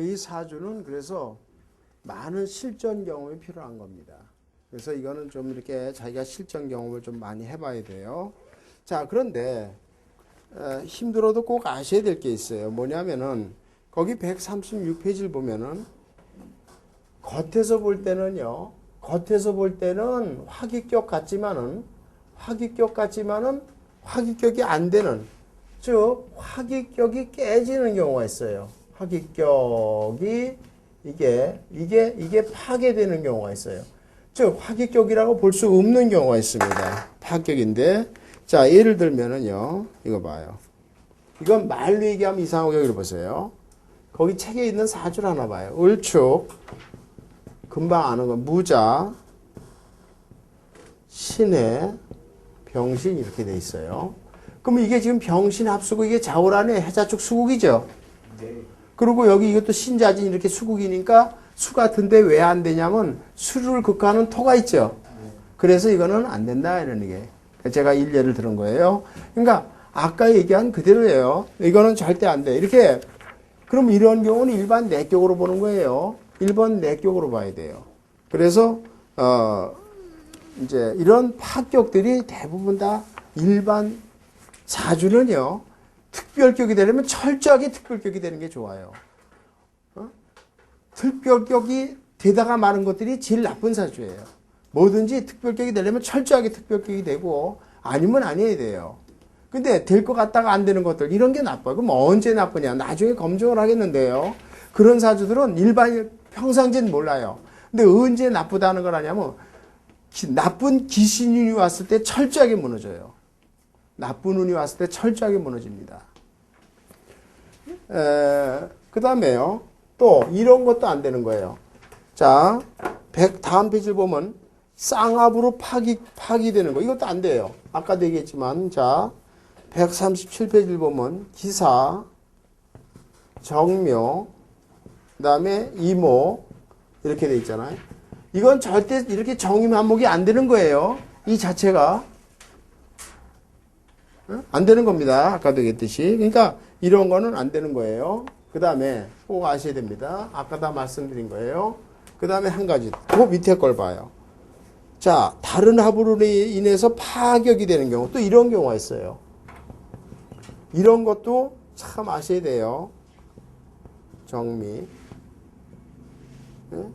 이 사주는 그래서 많은 실전 경험이 필요한 겁니다. 그래서 이거는 좀 이렇게 자기가 실전 경험을 좀 많이 해봐야 돼요. 자, 그런데 힘들어도 꼭 아셔야 될 게 있어요. 뭐냐면은 거기 136페이지를 보면은 겉에서 볼 때는요. 겉에서 볼 때는 화기격 같지만은 화기격이 안 되는, 즉 화기격이 깨지는 경우가 있어요. 화기격이 이게 파괴되는 경우가 있어요. 즉 화기격이라고 볼 수 없는 경우가 있습니다. 파격인데, 자 예를 들면은요, 이거 봐요. 이건 말로 얘기하면 이상하고 여기를 보세요. 거기 책에 있는 사주를 하나 봐요. 을축, 금방 아는 건 무자, 신해, 병신 이렇게 돼 있어요. 그러면 이게 지금 병신 합수고 이게 자오란의 해자축 수국이죠. 네. 그리고 여기 이것도 신자진 이렇게 수국이니까 수 같은데 왜 안 되냐면 수를 극하는 토가 있죠. 그래서 이거는 안 된다 이러는 게 제가 일례를 들은 거예요. 그러니까 아까 얘기한 그대로예요. 이거는 절대 안 돼. 이렇게 그럼 이런 경우는 일반 내격으로 보는 거예요. 1번 내격으로 봐야 돼요. 그래서 이제 이런 파격들이 대부분 다 일반 사주는요. 특별격이 되려면 철저하게 특별격이 되는 게 좋아요. 특별격이 되다가 마는 것들이 제일 나쁜 사주예요. 뭐든지 특별격이 되려면 철저하게 특별격이 되고 아니면 아니어야 돼요. 근데 될 것 같다가 안 되는 것들 이런 게 나빠요. 그럼 언제 나쁘냐? 나중에 검증을 하겠는데요. 그런 사주들은 일반 평상시엔 몰라요. 근데 언제 나쁘다는 걸 아냐면 나쁜 기신운이 왔을 때 철저하게 무너져요. 나쁜 운이 왔을 때 철저하게 무너집니다. 그 다음에요. 또 이런 것도 안 되는 거예요. 자, 다음 페이지를 보면 쌍압으로 파기되는 거. 이것도 안 돼요. 아까도 얘기했지만 자 137페이지를 보면 기사, 정묘, 그 다음에 이모 이렇게 돼 있잖아요. 이건 절대 이렇게 정임한목이 안 되는 거예요. 이 자체가 안 되는 겁니다. 아까도 얘기했듯이. 그러니까 이런 거는 안 되는 거예요. 그 다음에 꼭 아셔야 됩니다. 아까 다 말씀드린 거예요. 그 다음에 한 가지. 그 밑에 걸 봐요. 자, 다른 합으로 인해서 파격이 되는 경우. 또 이런 경우가 있어요. 이런 것도 참 아셔야 돼요. 정미.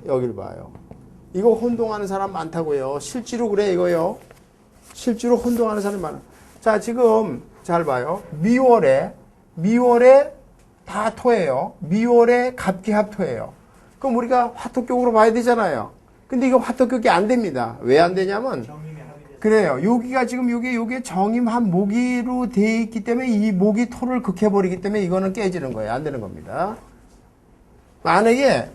여기를 봐요. 이거 혼동하는 사람 많다고요. 실제로 그래, 이거요. 실제로 혼동하는 사람 많아. 자, 지금 잘 봐요. 미월에 다 토예요. 미월에 갑기합토예요. 그럼 우리가 화토격으로 봐야 되잖아요. 근데 이거 화토격이 안 됩니다. 왜 안 되냐면 그래요. 여기가 지금 요게 정임한 모기로 돼 있기 때문에 이 모기 토를 극해버리기 때문에 이거는 깨지는 거예요. 안 되는 겁니다. 만약에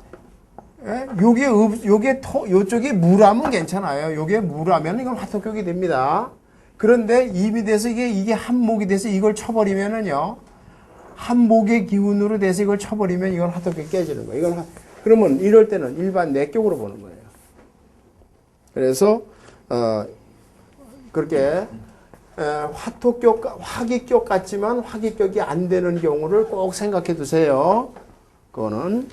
요게 요쪽이 무라면 괜찮아요. 요게 무라면 이건 화토격이 됩니다. 그런데 입이 돼서 이게 한목이 돼서 이걸 쳐버리면은요. 한목의 기운으로 돼서 이걸 쳐버리면 이건 화토격이 깨지는 거예요. 그러면 이럴 때는 일반 내격으로 보는 거예요. 그래서 그렇게 화기격 같지만 화기격이 안 되는 경우를 꼭 생각해 두세요. 그거는.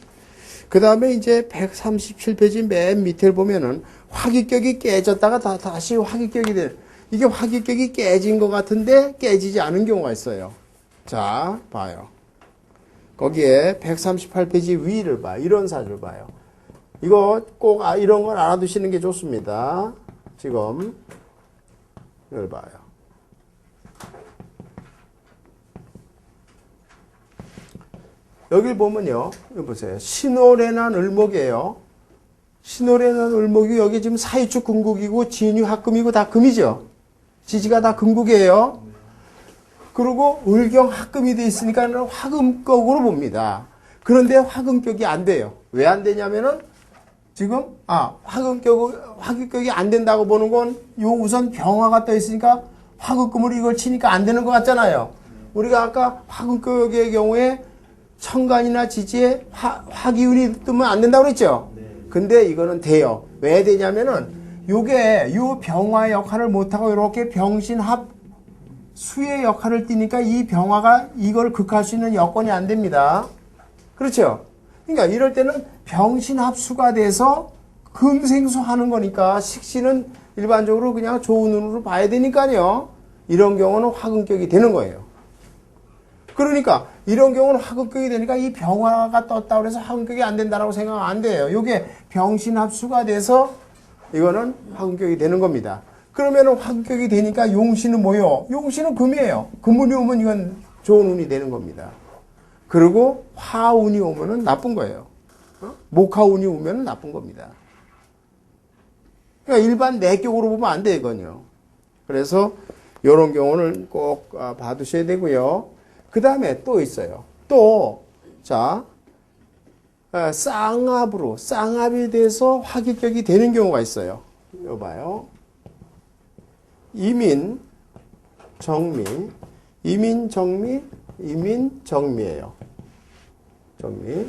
그 다음에 이제 137페이지 맨 밑에 보면은 화기격이 깨졌다가 다시 화기격이 되는, 이게 화기격이 깨진 것 같은데 깨지지 않은 경우가 있어요. 자, 봐요. 거기에 138페이지 위를 봐요. 이런 사주를 봐요. 이거 꼭 이런 걸 알아두시는 게 좋습니다. 지금 이걸 봐요. 여기 보면요. 여기 보세요. 신월에난 을목이에요. 신월에난 을목이 여기 지금 사유축 금국이고 진유 합금이고 다 금이죠. 지지가 다 금국이에요. 그리고 을경 합금이 돼 있으니까 화금격으로 봅니다. 그런데 화금격이 안 돼요. 왜 안 되냐면은 지금 화금격이 안 된다고 보는 건 요 우선 병화가 떠 있으니까 화금금으로 이걸 치니까 안 되는 것 같잖아요. 우리가 아까 화금격의 경우에 천간이나 지지에 화기운이 뜨면 안 된다고 그랬죠. 근데 이거는 돼요. 왜 되냐면은 요게 요 병화의 역할을 못하고 이렇게 병신합 수의 역할을 띠니까 이 병화가 이걸 극할 수 있는 여건이 안 됩니다. 그렇죠? 그러니까 이럴 때는 병신합수가 돼서 금생수하는 거니까 식신은 일반적으로 그냥 좋은 눈으로 봐야 되니까요. 이런 경우는 화금격이 되는 거예요. 그러니까 이런 경우는 화금격이 되니까 이 병화가 떴다 그래서 화금격이 안 된다라고 생각하면 안 돼요. 이게 병신합수가 돼서 이거는 화금격이 되는 겁니다. 그러면 화금격이 되니까 용신은 뭐요? 용신은 금이에요. 금운이 오면 이건 좋은 운이 되는 겁니다. 그리고 화운이 오면은 나쁜 거예요. 목화운이 오면은 나쁜 겁니다. 그러니까 일반 내격으로 보면 안 돼, 이건요. 그래서 이런 경우는 꼭 봐두셔야 되고요. 그 다음에 또 있어요. 또, 자, 쌍합으로, 쌍합이 돼서 화기격이 되는 경우가 있어요. 이거 봐요. 이민, 정미, 이민, 정미, 이민, 정미예요. 정미.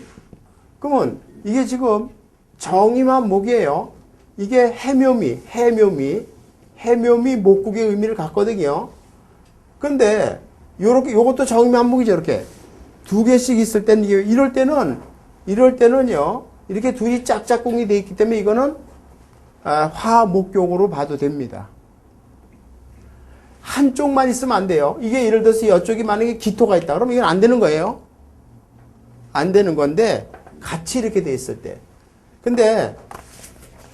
그러면 이게 지금 정이만 목이에요. 이게 해묘미 목국의 의미를 갖거든요. 근데 요것도 정미 한목이죠. 이렇게 두 개씩 있을 때는 이럴 때는요. 이렇게 둘이 짝짝꿍이 돼 있기 때문에 이거는 화목격으로 봐도 됩니다. 한쪽만 있으면 안 돼요. 이게 예를 들어서 이쪽이 만약에 기토가 있다. 그러면 이건 안 되는 거예요. 안 되는 건데 같이 이렇게 돼 있을 때. 근데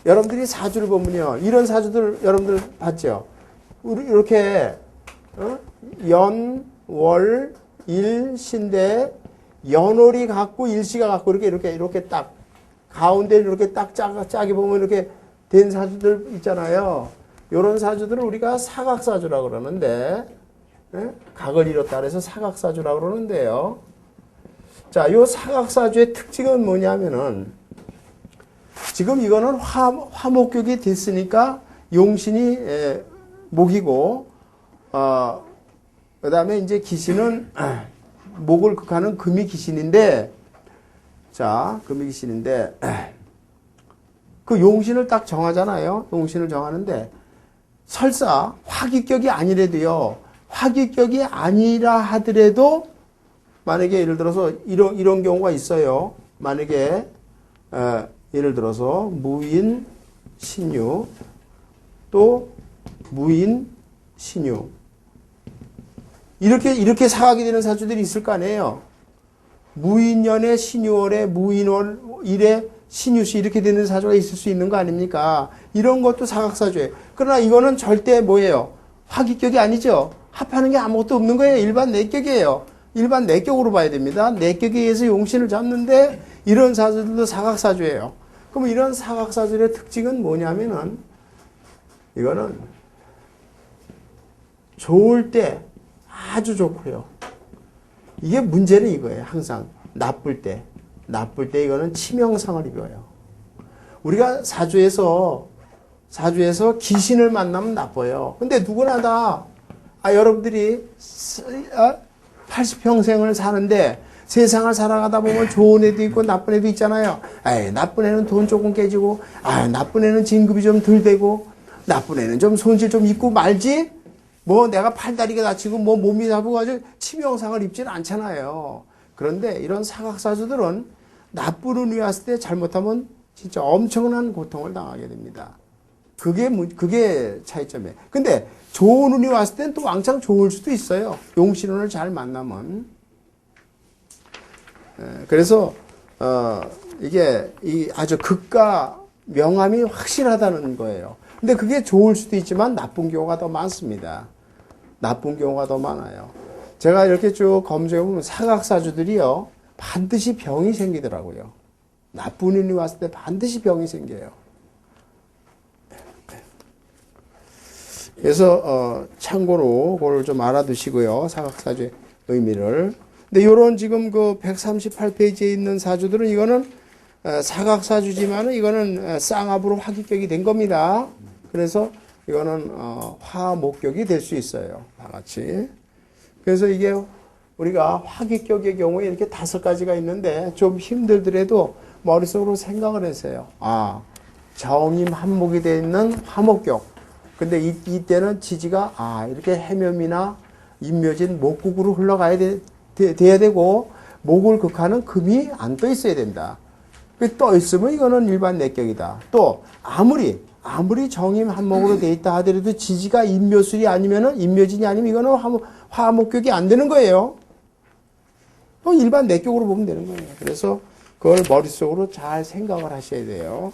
여러분들이 사주를 보면요. 이런 사주들 여러분들 봤죠? 이렇게 연, 월, 일, 신대 연월이 같고 일시가 같고 이렇게 딱 가운데 이렇게 딱 짜게 보면 이렇게 된 사주들 있잖아요. 이런 사주들을 우리가 사각사주라고 그러는데 각을 이뤘다 그래서 사각사주라고 그러는데요. 자, 요 사각사주의 특징은 뭐냐면은 지금 이거는 화목격이 됐으니까 용신이 목이고 그 다음에 이제 기신은 목을 극하는 금이 기신인데 자, 금이 기신인데 그 용신을 딱 정하잖아요. 용신을 정하는데 설사 화기격이 아니래도요. 화기격이 아니라 하더라도 만약에 예를 들어서 이런 경우가 있어요. 만약에 예를 들어서 무인 신유 또 무인 신유 이렇게 사각이 되는 사주들이 있을 거 아니에요. 무인년에 신유월에 무인월일에 신유시 이렇게 되는 사주가 있을 수 있는 거 아닙니까? 이런 것도 사각사주예요. 그러나 이거는 절대 뭐예요? 화기격이 아니죠. 합하는 게 아무것도 없는 거예요. 일반 내격이에요. 일반 내격으로 봐야 됩니다. 내격에 의해서 용신을 잡는데 이런 사주들도 사각사주예요. 그럼 이런 사각사주의 특징은 뭐냐면은 이거는 좋을 때 아주 좋고요. 이게 문제는 이거예요. 항상 나쁠 때 이거는 치명상을 입어요. 우리가 사주에서 귀신을 만나면 나빠요. 근데 누구나 다 여러분들이 80평생을 사는데 세상을 살아가다 보면 좋은 애도 있고 나쁜 애도 있잖아요. 나쁜 애는 돈 조금 깨지고 나쁜 애는 진급이 좀 덜 되고 나쁜 애는 좀 손실 좀 입고 말지 뭐 내가 팔다리가 다치고 뭐 몸이 나쁘가지고 치명상을 입지는 않잖아요. 그런데 이런 사각사주들은 나쁜 운이 왔을 때 잘못하면 진짜 엄청난 고통을 당하게 됩니다. 그게 차이점이에요. 근데 좋은 운이 왔을 때는 또 왕창 좋을 수도 있어요. 용신운을 잘 만나면. 그래서 이게 아주 극과 명암이 확실하다는 거예요. 근데 그게 좋을 수도 있지만 나쁜 경우가 더 많습니다. 나쁜 경우가 더 많아요. 제가 이렇게 쭉 검증해보면 사각사주들이요. 반드시 병이 생기더라고요. 나쁜 운이 왔을 때 반드시 병이 생겨요. 그래서 참고로 그걸 좀 알아두시고요. 사각사주의 의미를. 근데 요런 지금 그 138페이지에 있는 사주들은 이거는 사각사주지만은 이거는 쌍합으로 화기격이 된 겁니다. 그래서 이거는 화목격이 될 수 있어요. 다 같이. 그래서 이게 우리가 화기격의 경우에 이렇게 5가지가 있는데 좀 힘들더라도 머릿속으로 생각을 했어요. 정임 한목이 되어 있는 화목격. 근데 이때는 지지가 이렇게 해묘미나 임묘진 목국으로 흘러가야 돼야 되고 목을 극하는 금이 안 떠 있어야 된다. 떠 있으면 이거는 일반 내격이다. 또 아무리 정임 한목으로 돼 있다 하더라도 지지가 인묘술이 아니면은 인묘진이 아니면 이거는 화목격이 안 되는 거예요. 일반 내격으로 보면 되는 거예요. 그래서 그걸 머릿속으로 잘 생각을 하셔야 돼요.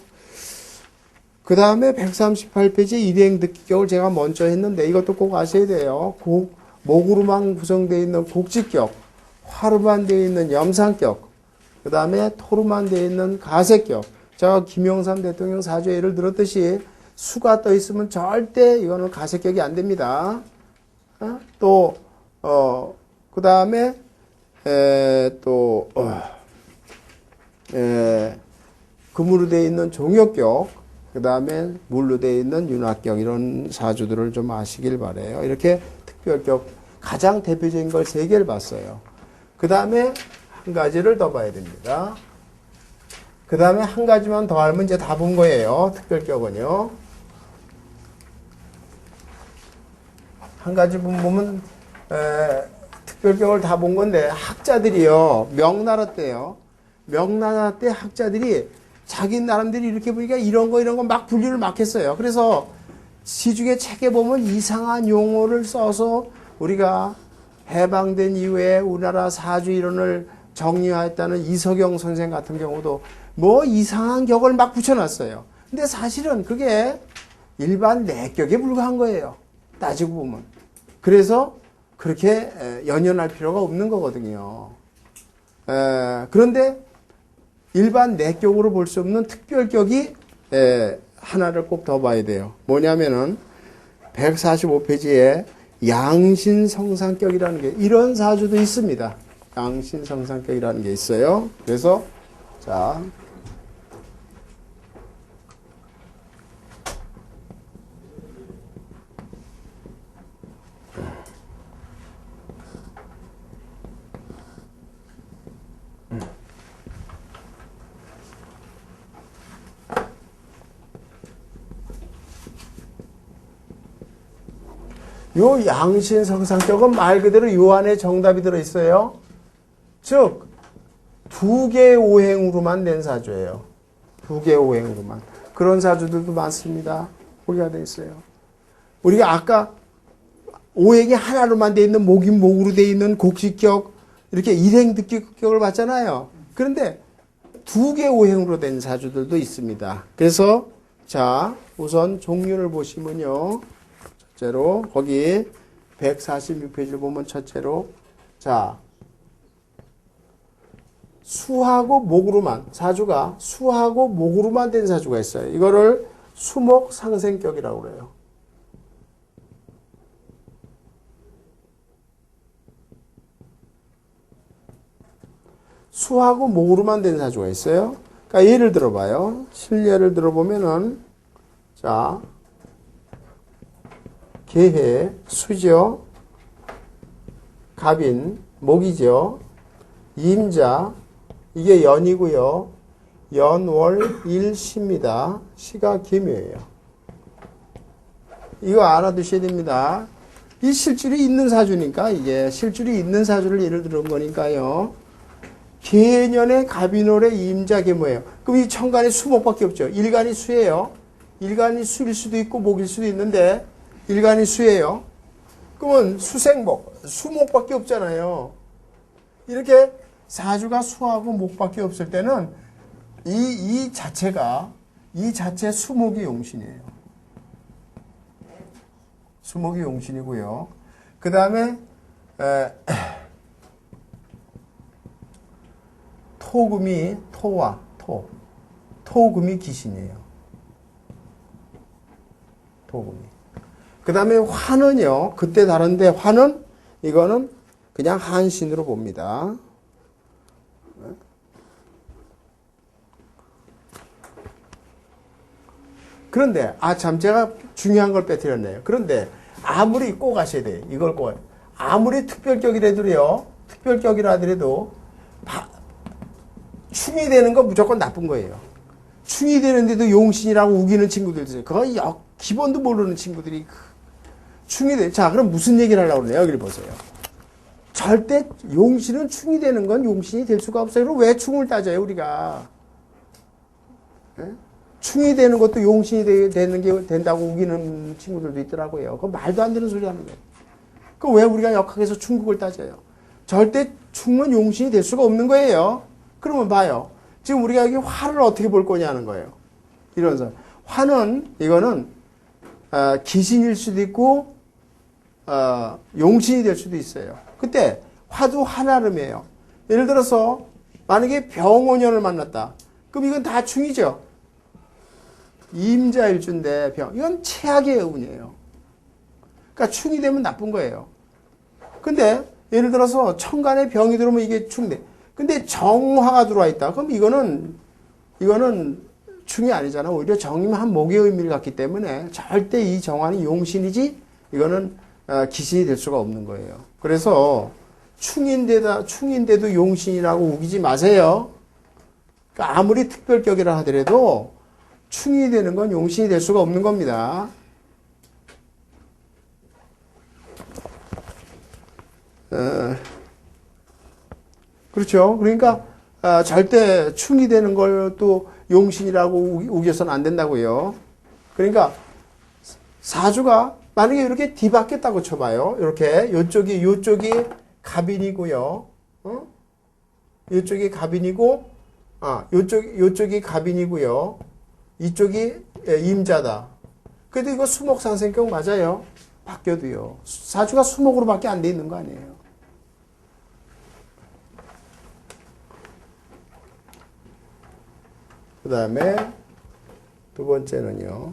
그 다음에 138페이지 일행득격을 제가 먼저 했는데 이것도 꼭 아셔야 돼요. 목으로만 구성되어 있는 곡직격, 화로만 되어 있는 염상격, 그 다음에 토로만 되어 있는 가색격. 제가 김영삼 대통령 사주 예를 들었듯이 수가 떠 있으면 절대 이거는 가색격이 안 됩니다. 그 다음에 금으로 되어 있는 종역격, 그 다음에 물로 되어 있는 윤화격, 이런 사주들을 좀 아시길 바래요. 이렇게 특별격, 가장 대표적인 걸 3개를 봤어요. 그 다음에 한 가지를 더 봐야 됩니다. 그 다음에 한 가지만 더 알면 이제 다 본 거예요. 특별격은요. 한 가지 보면 특별격을 다 본 건데 학자들이요. 명나라 때요. 명나라 때 학자들이 자기 나름대로 이렇게 보니까 이런 거 막 분류를 막 했어요. 그래서 시중에 책에 보면 이상한 용어를 써서 우리가 해방된 이후에 우리나라 사주 이론을 정리하였다는 이석영 선생 같은 경우도 뭐 이상한 격을 막 붙여놨어요. 근데 사실은 그게 일반 내격에 불과한 거예요. 따지고 보면. 그래서 그렇게 연연할 필요가 없는 거거든요. 그런데 일반 내격으로 볼 수 없는 특별격이 하나를 꼭 더 봐야 돼요. 뭐냐면은 145페이지에 양신성상격이라는 게, 이런 사주도 있습니다. 양신성상격이라는 게 있어요. 그래서 자, 요 양신성상격은 말 그대로 요 안에 정답이 들어있어요. 즉 2개의 오행으로만 낸 사주예요. 2개의 오행으로만. 그런 사주들도 많습니다. 보기가 돼 있어요. 우리가 아까 오행이 하나로만 돼 있는 목으로 돼 있는 곡식격, 이렇게 일행득격을 봤잖아요. 그런데 2개 오행으로 된 사주들도 있습니다. 그래서 자, 우선 종류를 보시면요. 첫째로 거기 146페이지를 보면 첫째로 자, 수하고 목으로만, 사주가 수하고 목으로만 된 사주가 있어요. 이거를 수목상생격이라고 그래요. 수하고 목으로만 된 사주가 있어요. 그러니까 예를 들어봐요. 실례를 들어보면은 자, 개해, 수죠, 갑인, 목이죠, 임자, 이게 연이고요. 연, 월, 일, 시입니다. 시가 계묘예요. 이거 알아두셔야 됩니다. 이 실줄이 있는 사주니까, 이게 실줄이 있는 사주를 예를 들은 거니까요. 개년의 갑인월의 임자 계모예요. 그럼 이 천간에 수목밖에 없죠. 일간이 수예요. 일간이 수일 수도 있고 목일 수도 있는데 일간이 수예요. 그러면 수생목, 수목밖에 없잖아요. 이렇게 사주가 수하고 목밖에 없을 때는 이 자체 수목이 용신이에요. 수목이 용신이고요. 그 다음에 토금이 토와 토금이 기신이에요. 토금이. 그 다음에 화는요, 그때 다른데 화는 이거는 그냥 한신으로 봅니다. 그런데 참 제가 중요한 걸 빼뜨렸네요. 그런데 아무리 꼭 아셔야 돼요. 이걸 꼭 아무리 특별격이라도요, 충이 되는 건 무조건 나쁜 거예요. 충이 되는데도 용신이라고 우기는 친구들 있어요. 그거 기본도 모르는 친구들이 충이 돼. 자, 그럼 무슨 얘기를 하려고 그러냐? 여기를 보세요. 절대 용신은 충이 되는 건 용신이 될 수가 없어요. 그럼 왜 충을 따져요, 우리가? 예? 충이 되는 것도 용신이 되는 게 된다고 우기는 친구들도 있더라고요. 그 말도 안 되는 소리 하는 거예요. 그 왜 우리가 역학에서 충국을 따져요? 절대 충은 용신이 될 수가 없는 거예요. 그러면 봐요. 지금 우리가 여기 화를 어떻게 볼 거냐는 거예요. 이런 화는 이거는 기신일 수도 있고 용신이 될 수도 있어요. 그때 화도 한아름이에요. 예를 들어서 만약에 병원연을 만났다. 그럼 이건 다 충이죠. 임자일주인데 이건 최악의 운이에요. 그러니까 충이 되면 나쁜 거예요. 근데 예를 들어서 천간에 병이 들어오면 이게 충돼. 근데 정화가 들어와 있다. 그럼 이거는 충이 아니잖아. 오히려 정이면 한 목의 의미를 갖기 때문에 절대 이 정화는 용신이지 이거는 기신이 될 수가 없는 거예요. 그래서 충인데도 용신이라고 우기지 마세요. 그러니까 아무리 특별격이라 하더라도 충이 되는 건 용신이 될 수가 없는 겁니다. 그렇죠. 그러니까 절대 충이 되는 걸 또 용신이라고 우겨서는 안 된다고요. 그러니까 사주가 만약에 이렇게 뒤바뀌었다고 쳐봐요. 이렇게 요쪽이 갑인이고요. 요쪽이 갑인이고 요쪽이 갑인이고요. 이쪽이 임자다. 그래도 이거 수목상생격 맞아요. 바뀌어도요. 사주가 수목으로밖에 안 돼 있는 거 아니에요. 그 다음에 두 번째는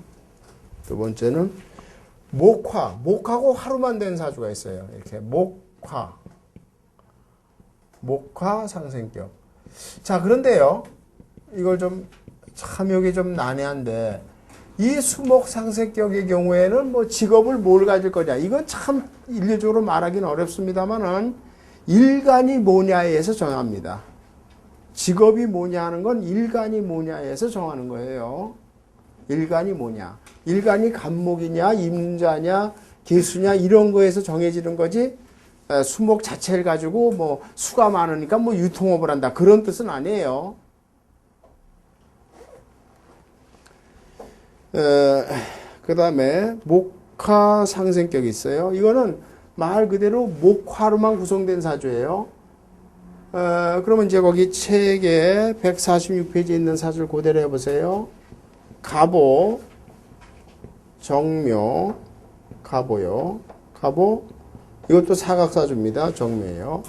목하고 화로만 된 사주가 있어요. 이렇게 목화 상생격. 자, 그런데요. 이걸 참 여기 좀 난해한데 이 수목 상생격의 경우에는 뭐 직업을 뭘 가질 거냐. 이건 참 일률적으로 말하기는 어렵습니다만은 일간이 뭐냐에 의해서 정합니다. 직업이 뭐냐 하는 건 일간이 뭐냐에 의해서 정하는 거예요. 일간이 뭐냐. 일간이 간목이냐, 임자냐, 개수냐 이런 거에서 정해지는 거지 수목 자체를 가지고 뭐 수가 많으니까 뭐 유통업을 한다. 그런 뜻은 아니에요. 그 다음에 목화 상생격이 있어요. 이거는 말 그대로 목화로만 구성된 사주예요. 그러면 이제 거기 책에 146페이지에 있는 사주를 그대로 해보세요. 갑오, 정묘, 갑오요. 갑오, 이것도 사각사주입니다. 정묘예요.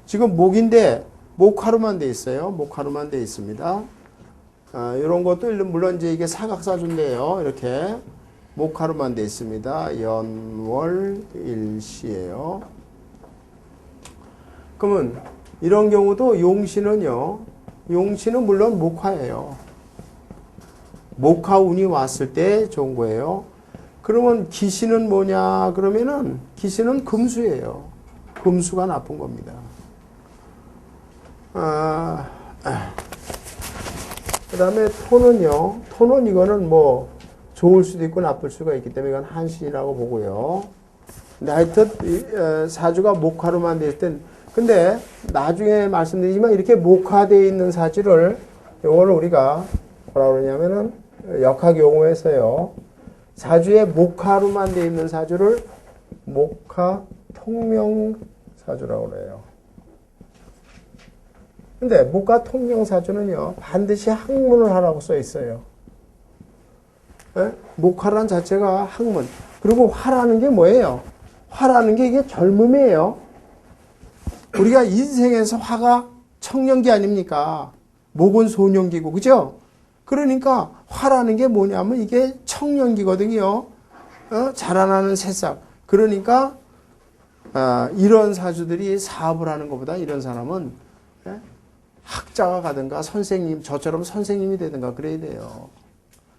지금 목인데 목화로만 돼 있어요. 목화로만 돼 있습니다. 이런 것도 물론 이제 이게 사각사주인데요. 이렇게 목화로만 돼 있습니다. 연월 일시예요. 그러면 이런 경우도 용신은요. 용신은 물론 목화예요. 목화운이 왔을 때 좋은 거예요. 그러면 기신은 뭐냐? 그러면은 기신은 금수예요. 금수가 나쁜 겁니다. 그 다음에 토는요. 토는 이거는 뭐 좋을 수도 있고 나쁠 수가 있기 때문에 이건 한신이라고 보고요. 근데 하여튼 사주가 목화로만 될 땐 근데 나중에 말씀드리지만 이렇게 목화되어 있는 사주를 요거를 우리가 뭐라 그러냐면은 역학 용어에서요. 사주에 목화로만 되어 있는 사주를 목화 통명 사주라고 그래요. 근데 목화 통명 사주는요. 반드시 학문을 하라고 써 있어요. 네? 목화란 자체가 학문. 그리고 화라는 게 뭐예요? 화라는 게 이게 젊음이에요. 우리가 인생에서 화가 청년기 아닙니까? 목은 소년기고, 그죠? 그러니까 화라는 게 뭐냐면 이게 청년기거든요. 자라나는 새싹. 그러니까 이런 사주들이 사업을 하는 것보다 이런 사람은 학자가 가든가 선생님, 저처럼 선생님이 되든가 그래야 돼요.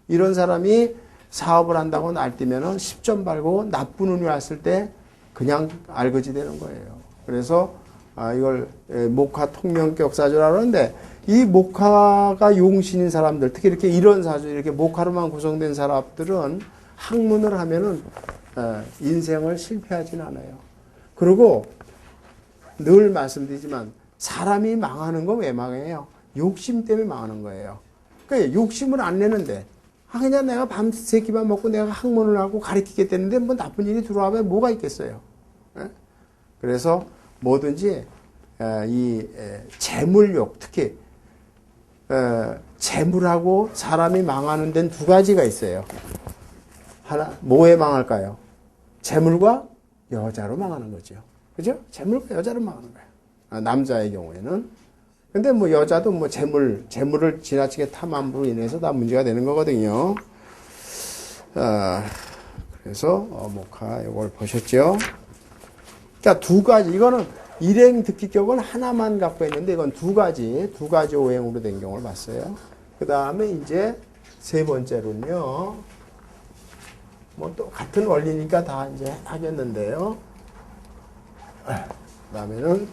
이런 사람이 사업을 한다고 날뛰면은 10점 발고 나쁜 운이 왔을 때 그냥 알거지 되는 거예요. 그래서 이걸 목화 통명격 사주라고 하는데 이 목화가 용신인 사람들, 특히 이렇게 이런 사주, 이렇게 목화로만 구성된 사람들은 학문을 하면은 인생을 실패하진 않아요. 그리고 늘 말씀드리지만 사람이 망하는 건 왜 망해요? 욕심 때문에 망하는 거예요. 그러니까 욕심을 안 내는데 그냥 내가 밤새끼만 먹고 내가 학문을 하고 가르치겠다는데 뭐 나쁜 일이 들어와면 뭐가 있겠어요. 그래서 뭐든지 이 재물욕, 특히 재물하고 사람이 망하는 데는 두 가지가 있어요. 하나, 뭐에 망할까요? 재물과 여자로 망하는 거죠. 그죠? 재물과 여자로 망하는 거예요. 남자의 경우에는. 근데 뭐 여자도 뭐 재물을 지나치게 탐함으로 인해서 다 문제가 되는 거거든요. 그래서 목화 이걸 보셨죠? 그러니까 두 가지, 이거는 일행 듣기격은 하나만 갖고 있는데 이건 두 가지 오행으로 된 경우를 봤어요. 그 다음에 이제 세 번째로는요. 뭐 또 같은 원리니까 다 이제 하겠는데요. 그 다음에는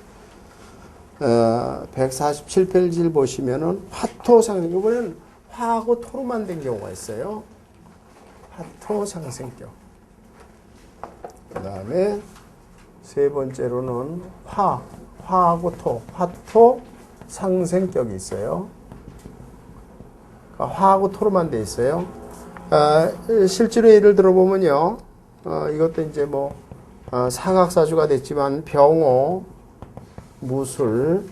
147페이지를 보시면은 화토상생, 이번에는 화하고 토로만 된 경우가 있어요. 화토상생격. 그 다음에 세 번째로는 화하고 토, 화토 상생격이 있어요. 그러니까 화하고 토로만 돼 있어요. 실제로 예를 들어보면요, 이것도 이제 뭐 사각사주가 됐지만 병호, 무술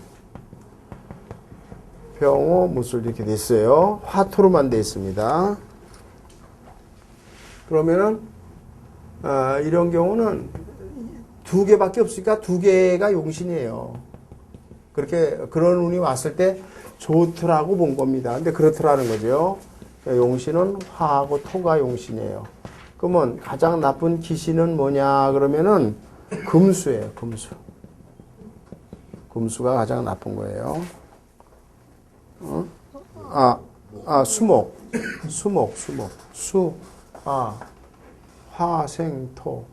이렇게 돼 있어요. 화토로만 돼 있습니다. 그러면은 이런 경우는 두 개밖에 없으니까 두 개가 용신이에요. 그런 운이 왔을 때 좋더라고 본 겁니다. 근데 그렇더라는 거죠. 용신은 화하고 토가 용신이에요. 그러면 가장 나쁜 기신은 뭐냐 그러면은 금수예요. 금수가 가장 나쁜 거예요. 수목. 화생토.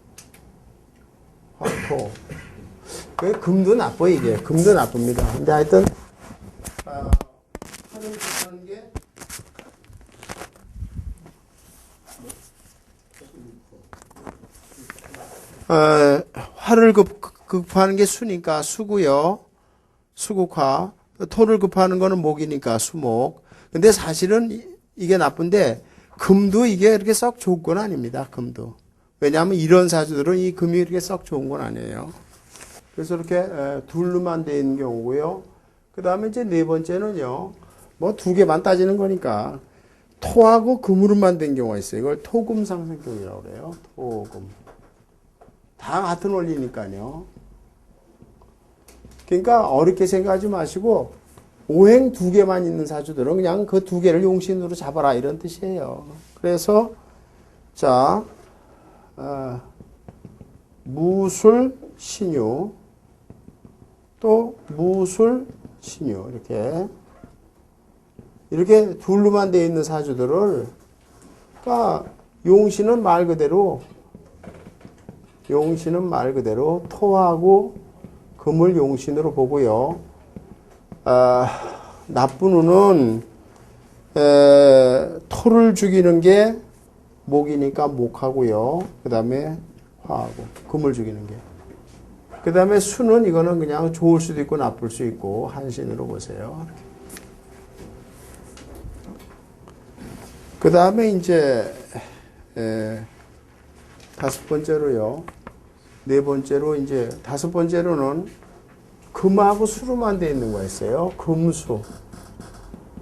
화토. 금도 나빠, 이게. 금도 나쁩니다. 근데 하여튼, 화를 급하는 게, 화를 급하는 게 수니까 수고요. 수국화. 토를 급하는 거는 목이니까 수목. 근데 사실은 이게 나쁜데, 금도 이게 그렇게 썩 좋은 건 아닙니다. 금도. 왜냐하면 이런 사주들은 이 금이 그렇게 썩 좋은 건 아니에요. 그래서 이렇게 둘로만 돼 있는 경우고요. 그 다음에 이제 네 번째는요. 뭐 두 개만 따지는 거니까 토하고 금으로만 된 경우가 있어요. 이걸 토금상생격이라고 그래요. 토금. 다 같은 원리니까요. 그러니까 어렵게 생각하지 마시고 오행 두 개만 있는 사주들은 그냥 그 두 개를 용신으로 잡아라 이런 뜻이에요. 그래서 자 무술 신유 또 무술 신유 이렇게 둘로만 되어 있는 사주들을 그러니까 용신은 말 그대로 토하고 금을 용신으로 보고요. 나쁜 운은 토를 죽이는 게 목이니까 목하고요. 그 다음에 화하고 금을 죽이는 게. 그 다음에 수는 이거는 그냥 좋을 수도 있고 나쁠 수 있고 한신으로 보세요. 그 다음에 이제 다섯 번째로요. 네 번째로 이제 다섯 번째로는 금하고 수로만 되어 있는 거 있어요.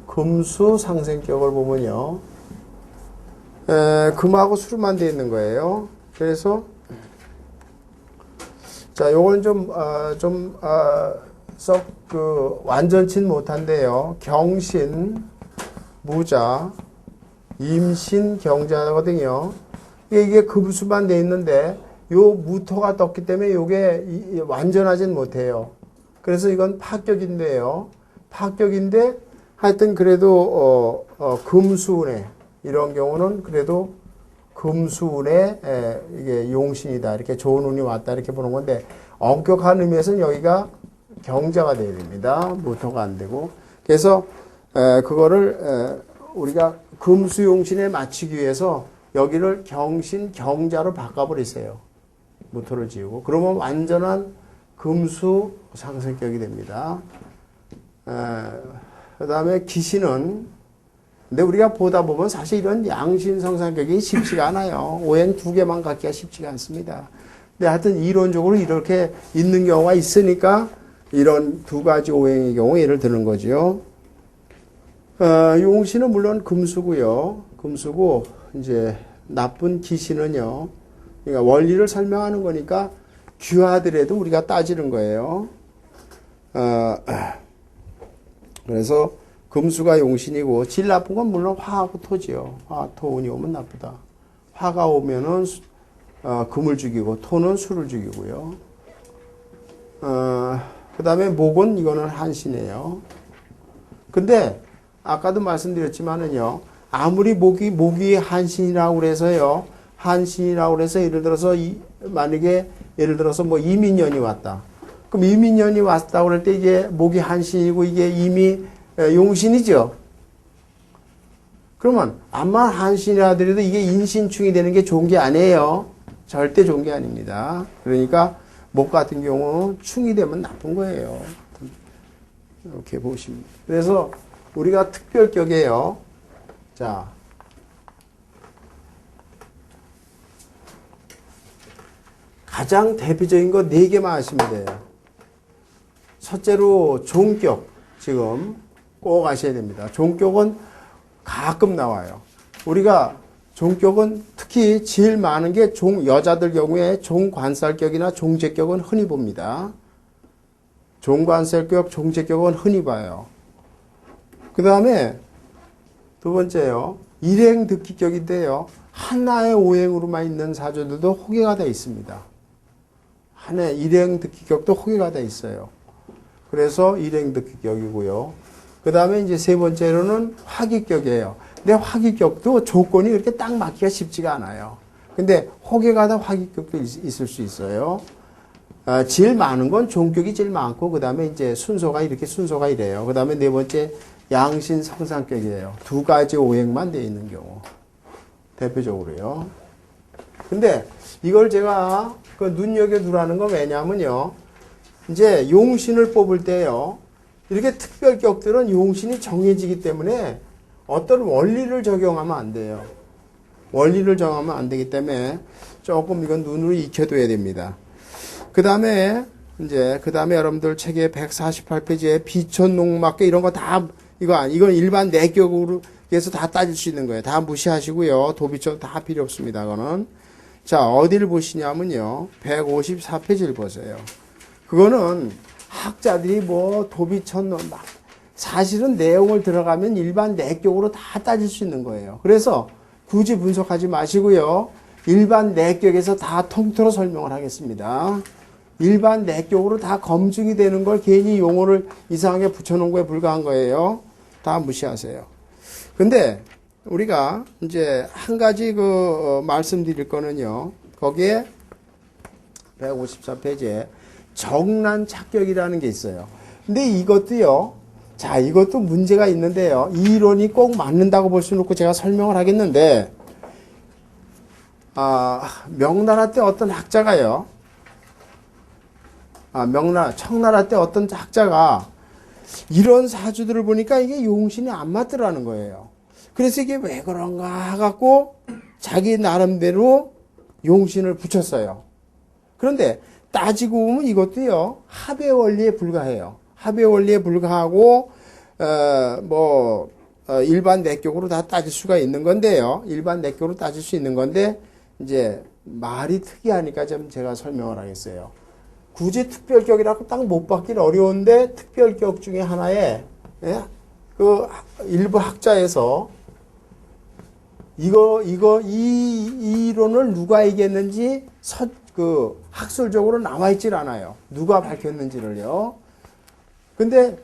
금수 상생격을 보면요. 금하고 수로만 되어 있는 거예요. 그래서 자, 요건 썩 완전치는 못한데요. 경신, 무자, 임신, 경자거든요. 이게 금수만 돼 있는데 요 무토가 떴기 때문에 요게 완전하진 못해요. 그래서 이건 파격인데요. 파격인데 하여튼 그래도 금수운에 이런 경우는 그래도 금수운에 이게 용신이다. 이렇게 좋은 운이 왔다. 이렇게 보는 건데 엄격한 의미에서는 여기가 경자가 돼야 됩니다. 무토가 안 되고. 그래서 그거를 우리가 금수용신에 맞추기 위해서 여기를 경신, 경자로 바꿔버리세요. 무토를 지우고. 그러면 완전한 금수 상승격이 됩니다. 그 다음에 기신은, 근데 우리가 보다 보면 사실 이런 양신 성상격이 쉽지가 않아요. 오행 두 개만 갖기가 쉽지가 않습니다. 근데 하여튼 이론적으로 이렇게 있는 경우가 있으니까 이런 두 가지 오행의 경우 예를 드는 거죠. 용신은 물론 금수고요. 금수고, 이제 나쁜 기신은요. 그러니까 원리를 설명하는 거니까 귀하더라도 우리가 따지는 거예요. 그래서 금수가 용신이고, 제일 나쁜 건 물론 화하고 토지요. 화, 토, 운이 오면 나쁘다. 화가 오면은 금을 죽이고, 토는 수를 죽이고요. 그 다음에 목은 이거는 한신이에요. 근데 아까도 말씀드렸지만은요, 아무리 목이 한신이라고 그래서요, 한신이라고 그래서 예를 들어서 만약에 예를 들어서 뭐 이민년이 왔다. 그럼 이민년이 왔다고 그럴 때 이게 목이 한신이고 이게 이미 용신이죠. 그러면 암만 한신이라 하더라도 이게 인신충이 되는 게 좋은 게 아니에요. 절대 좋은 게 아닙니다. 그러니까 목 같은 경우 충이 되면 나쁜 거예요. 이렇게 보시면. 그래서 우리가 특별격이에요. 자, 가장 대표적인 거 4개만 아시면 돼요. 첫째로 종격, 지금 꼭 아셔야 됩니다. 종격은 가끔 나와요. 우리가 종격은 특히 제일 많은 게 여자들 경우에 종관살격이나 종제격은 흔히 봅니다. 종관살격, 종제격은 흔히 봐요. 그 다음에 두 번째요. 일행득기격인데요. 하나의 오행으로만 있는 사주들도 호개가 돼 있습니다. 하나의 일행득기격도 호개가 돼 있어요. 그래서 일행득기격이고요. 그 다음에 이제 세 번째로는 화기격이에요. 근데 화기격도 조건이 그렇게 딱 맞기가 쉽지가 않아요. 근데 호개가 다 화기격도 있을 수 있어요. 제일 많은 건 종격이 제일 많고, 그 다음에 이제 순서가 이래요. 그 다음에 네 번째 양신 성상격이에요. 두 가지 오행만 돼 있는 경우. 대표적으로요. 근데 이걸 제가 눈여겨두라는 건 왜냐면요. 이제 용신을 뽑을 때요. 이렇게 특별격들은 용신이 정해지기 때문에 어떤 원리를 적용하면 안 돼요. 원리를 정하면 안 되기 때문에 조금 이건 눈으로 익혀둬야 됩니다. 그 다음에 여러분들 책의 148페이지에 비천농막계 이런 거 다, 이건 일반 내격으로 해서 다 따질 수 있는 거예요. 다 무시하시고요. 도비천 다 필요 없습니다. 그거는. 자, 어디를 보시냐면요. 154페이지를 보세요. 그거는 학자들이 뭐 도비천 사실은 내용을 들어가면 일반 내격으로 다 따질 수 있는 거예요. 그래서 굳이 분석하지 마시고요. 일반 내격에서 다 통틀어 설명을 하겠습니다. 일반 내격으로 다 검증이 되는 걸 괜히 용어를 이상하게 붙여놓은 거에 불과한 거예요. 다 무시하세요. 근데 우리가 이제 한 가지 말씀드릴 거는요. 거기에 154페이지에 정난 착격이라는 게 있어요. 근데 이것도요. 자, 이것도 문제가 있는데요. 이 이론이 꼭 맞는다고 볼 수는 없고 제가 설명을 하겠는데, 명나라 때 어떤 학자가요. 청나라 때 어떤 학자가 이런 사주들을 보니까 이게 용신이 안 맞더라는 거예요. 그래서 이게 왜 그런가 해갖고 자기 나름대로 용신을 붙였어요. 그런데 따지고 보면 이것도요, 합의 원리에 불과해요. 합의 원리에 불과하고, 일반 내격으로 다 따질 수가 있는 건데요. 일반 내격으로 따질 수 있는 건데, 이제, 말이 특이하니까 좀 제가 설명을 하겠어요. 굳이 특별격이라고 딱 못 받기는 어려운데, 특별격 중에 하나에, 예? 일부 학자에서, 이 이론을 누가 얘기했는지, 학술적으로 나와 있질 않아요. 누가 밝혔는지를요. 근데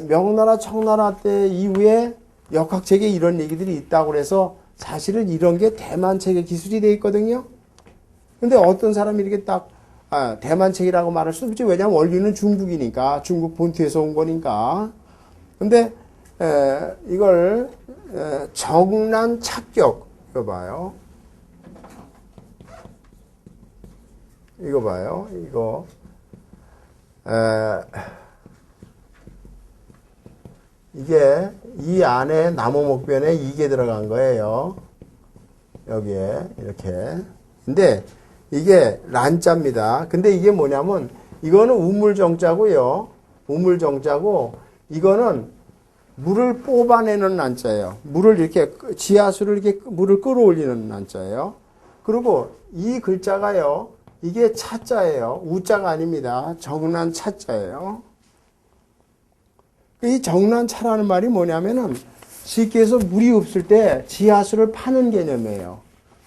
명나라 청나라 때 이후에 역학책에 이런 얘기들이 있다고 그래서 사실은 이런 게 대만책의 기술이 돼 있거든요. 근데 어떤 사람이 이렇게 딱 대만책이라고 말할 수 없지. 왜냐하면 원리는 중국이니까, 중국 본토에서 온 거니까. 근데 이걸 정난 착격, 이거 봐요. 이거 봐요. 이거 이게 이 안에 나무목변에 이게 들어간 거예요. 여기에 이렇게. 근데 이게 란자입니다. 근데 이게 뭐냐면 이거는 우물정자고요. 우물정자고 이거는 물을 뽑아내는 난자예요. 물을 이렇게 지하수를 이렇게 물을 끌어올리는 난자예요. 그리고 이 글자가요. 이게 차자예요. 우자가 아닙니다. 정난 차자예요. 이 정난 차라는 말이 뭐냐면은 쉽게 해서 물이 없을 때 지하수를 파는 개념이에요.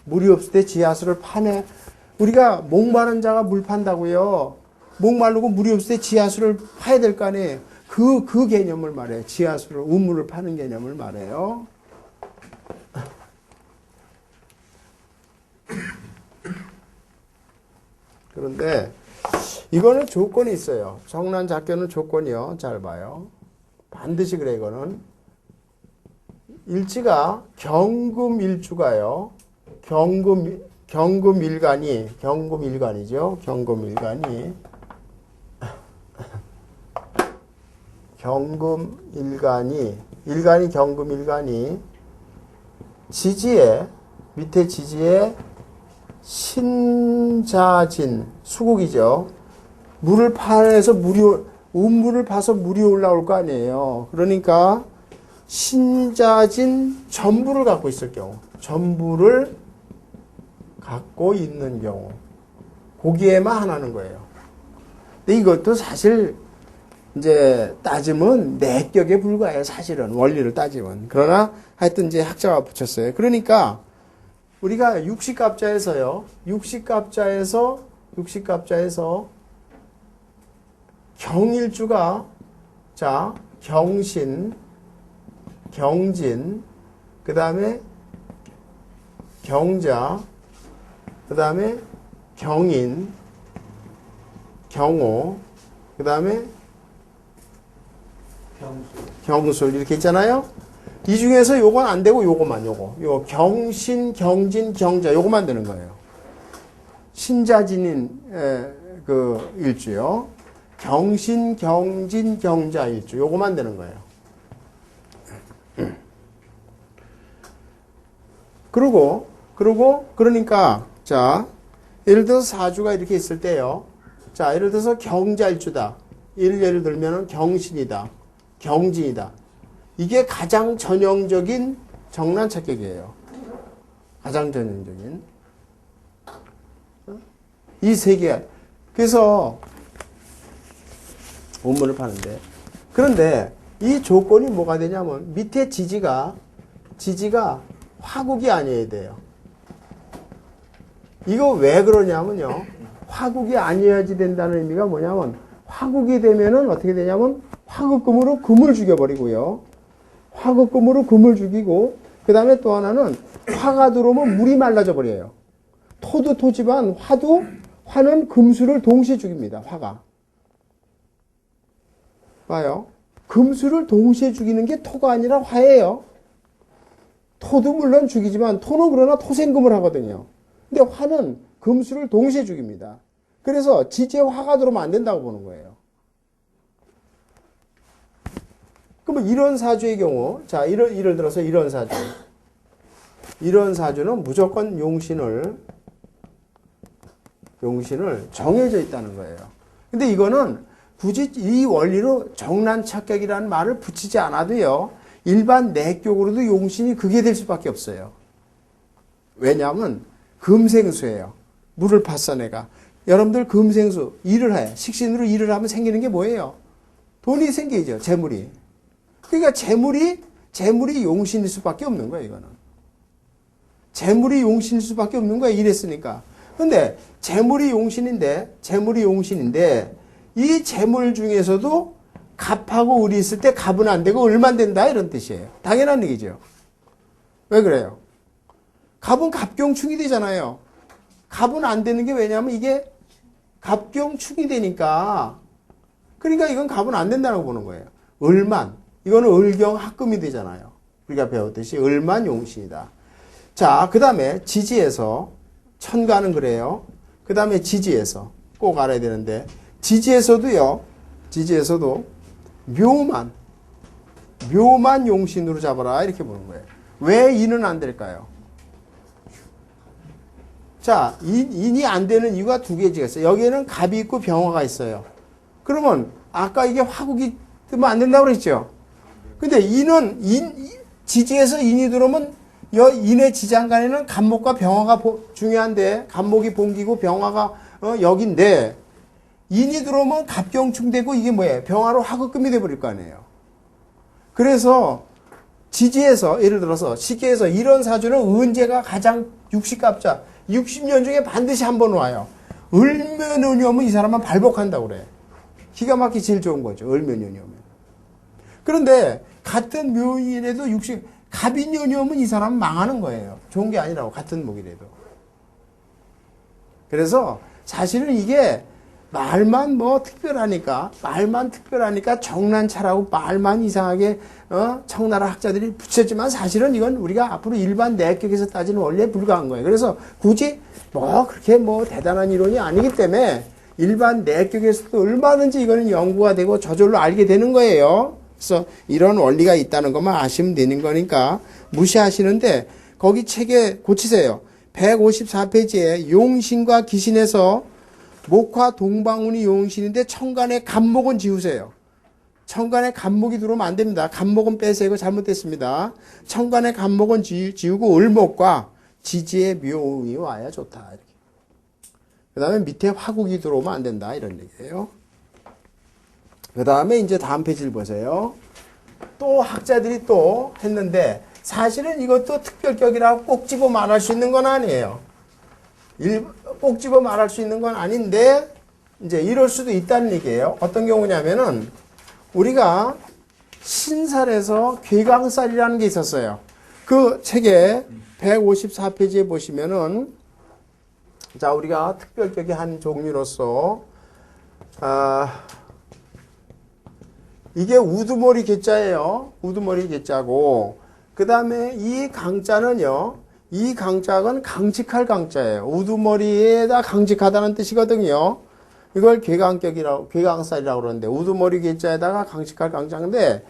물이 없을 때 지하수를 파네. 우리가 목마른 자가 물 판다고요. 목마르고 물이 없을 때 지하수를 파야 될 거 아니에요. 그 개념을 말해요. 지하수를, 우물을 파는 개념을 말해요. 그런데 이거는 조건이 있어요. 정난 작교는 조건이요. 잘 봐요. 반드시 그래 이거는. 일지가 경금일주가요. 경금일간이죠. 일간이 경금일간이 지지에 밑에 지지에 신자진 수국이죠. 물을 파내서 운물을 파서 물이 올라올 거 아니에요. 그러니까 신자진 전부를 갖고 있을 경우, 전부를 갖고 있는 경우, 거기에만 하나는 거예요. 근데 이것도 사실 이제 따지면 내격에 불과해요. 사실은 원리를 따지면. 그러나 하여튼 이제 학자가 붙였어요. 그러니까 우리가 육식갑자에서요. 육식갑자에서 경일주가 자 경신, 경진, 그 다음에 경자, 그 다음에 경인, 경호, 그 다음에 경술 이렇게 있잖아요. 이 중에서 요건 안 되고 요거만 요 경신, 경진, 경자 요거만 되는 거예요. 신자진인 그 일주요. 경신, 경진, 경자 일주 요거만 되는 거예요. 그러니까 자 예를 들어서 사주가 이렇게 있을 때요. 자 예를 들어서 경자일주다. 예를 들면은 경신이다. 경진이다. 이게 가장 전형적인 정난착격이에요. 가장 전형적인. 이 세 개. 그래서 원문을 파는데. 그런데 이 조건이 뭐가 되냐면 밑에 지지가 화국이 아니어야 돼요. 이거 왜 그러냐면요. 화국이 아니어야지 된다는 의미가 뭐냐면 화국이 되면은 어떻게 되냐면 화극금으로 금을 죽여버리고요. 화극금으로 금을 죽이고 그 다음에 또 하나는 화가 들어오면 물이 말라져 버려요. 토도 토지만 화는 금수를 동시에 죽입니다. 화가. 봐요. 금수를 동시에 죽이는 게 토가 아니라 화예요. 토도 물론 죽이지만 토는 그러나 토생금을 하거든요. 근데 화는 금수를 동시에 죽입니다. 그래서 지지에 화가 들어오면 안 된다고 보는 거예요. 그러면 이런 사주의 경우, 자, 예를 들어서 이런 사주는 무조건 용신을 정해져 있다는 거예요. 근데 이거는 굳이 이 원리로 정난착격이라는 말을 붙이지 않아도요, 일반 내격으로도 용신이 그게 될 수밖에 없어요. 왜냐하면 금생수예요. 물을 팠어 내가. 여러분들 금생수 일을 해. 식신으로 일을 하면 생기는 게 뭐예요? 돈이 생기죠. 재물이. 그러니까 재물이 용신일 수밖에 없는 거예요. 이거는. 재물이 용신일 수밖에 없는 거예요. 이랬으니까. 근데 재물이 용신인데 이 재물 중에서도 갑하고 을이 있을 때 갑은 안 되고 을만 된다 이런 뜻이에요. 당연한 얘기죠. 왜 그래요? 갑은 갑경충이 되잖아요. 갑은 안 되는 게 왜냐하면 이게 갑경충이 되니까. 그러니까 이건 갑은 안 된다고 보는 거예요. 을만. 이거는 을경합금이 되잖아요. 우리가 배웠듯이 을만 용신이다. 자, 그 다음에 지지에서 천간은 그래요. 그 다음에 지지에서 꼭 알아야 되는데 지지에서도 묘만 용신으로 잡아라 이렇게 보는 거예요. 왜 인은 안 될까요? 자, 인이 안 되는 이유가 두 개지가 있어요. 여기에는 갑이 있고 병화가 있어요. 그러면 아까 이게 화국이 뜨면 안 된다고 그랬죠. 근데 지지에서 인이 들어오면 인의 지장간에는 갑목과 병화가 중요한데, 갑목이 본기고 병화가 역인데, 인이 들어오면 갑경충되고 이게 뭐예요? 병화로 화극금이 돼버릴 거 아니에요. 그래서 지지에서 예를 들어서 시계에서 이런 사주는 은재가 가장 60갑자 60년 중에 반드시 한 번 와요. 을묘년이 오면 이 사람은 발복한다고 그래. 기가 막히게 제일 좋은 거죠. 을묘년이 오면. 그런데 같은 묘인에도 갑인년이 오면 이 사람은 망하는 거예요. 좋은 게 아니라고, 같은 목이라도. 그래서 사실은 이게 말만 특별하니까 정난차라고 말만 이상하게 청나라 학자들이 붙였지만, 사실은 이건 우리가 앞으로 일반 내격에서 따지는 원리에 불과한 거예요. 그래서 굳이 그렇게 대단한 이론이 아니기 때문에 일반 내격에서도 얼마든지 이거는 연구가 되고 저절로 알게 되는 거예요. 그래서 이런 원리가 있다는 것만 아시면 되는 거니까 무시하시는데, 거기 책에 고치세요. 154페이지에 용신과 기신에서 목화 동방운이 용신인데 천간에 갑목은 지우세요. 천간에 갑목이 들어오면 안 됩니다. 갑목은 빼세요. 이거 잘못됐습니다. 천간에 갑목은 지우고 을목과 지지의 묘운이 와야 좋다. 이렇게. 그 다음에 밑에 화국이 들어오면 안 된다. 이런 얘기예요. 그 다음에 이제 다음 페이지를 보세요. 또 학자들이 또 했는데, 사실은 이것도 특별격이라고 꼭 집어 말할 수 있는 건 아니에요. 꼭 집어 말할 수 있는 건 아닌데, 이제 이럴 수도 있다는 얘기예요. 어떤 경우냐면은, 우리가 신살에서 괴강살이라는 게 있었어요. 그 책에 154페이지에 보시면은, 자, 우리가 특별격의 한 종류로서, 이게 우두머리 개자예요. 우두머리 개자고, 그 다음에 이 강자는요, 이 강자는 강직할 강자예요. 우두머리에다 강직하다는 뜻이거든요. 이걸 괴강살이라고 그러는데, 우두머리 개자에다가 강직할 강자인데,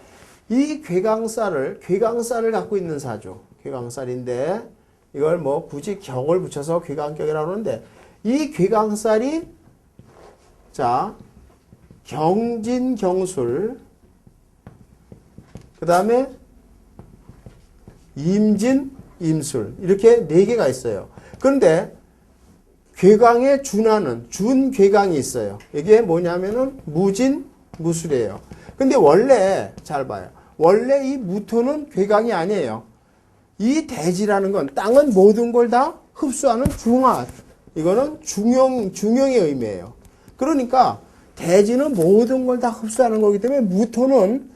이 괴강살을 갖고 있는 사주, 괴강살인데, 이걸 굳이 격을 붙여서 괴강격이라고 그러는데, 이 괴강살이, 자, 경진, 그 다음에 임진, 임술, 이렇게 4개가 있어요. 그런데 괴강에 준하는 준괴강이 있어요. 이게 뭐냐면은 무진, 무술이에요. 근데 원래 잘 봐요. 원래 이 무토는 괴강이 아니에요. 이 대지라는 건 땅은 모든 걸 다 흡수하는 중화. 이거는 중용의 의미예요. 그러니까 대지는 모든 걸 다 흡수하는 거기 때문에 무토는